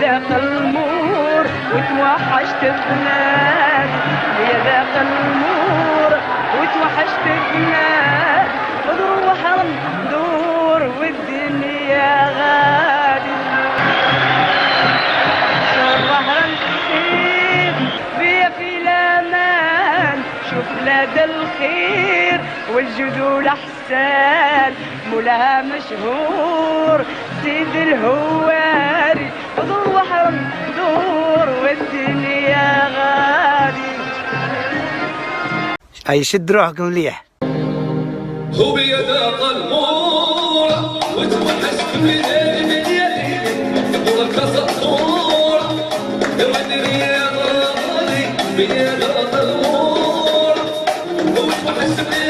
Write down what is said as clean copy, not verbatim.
ذاق المور وتوحشت بلاد، يا ذاق المور وتوحشت بلاد، ودور وحرم دور والدنيا غادي. البحر نسيب بيا في الامان، شوف بلاد الخير والجدول احسان، مولاها مشهور سيد الهواري، دور وحرم دور والدنيا غادي. اي شد روحكم مليح. هو بيداق المور وتوحشت بلادي تقولك سطور ودني يا غالي بيداق المور وتوحشت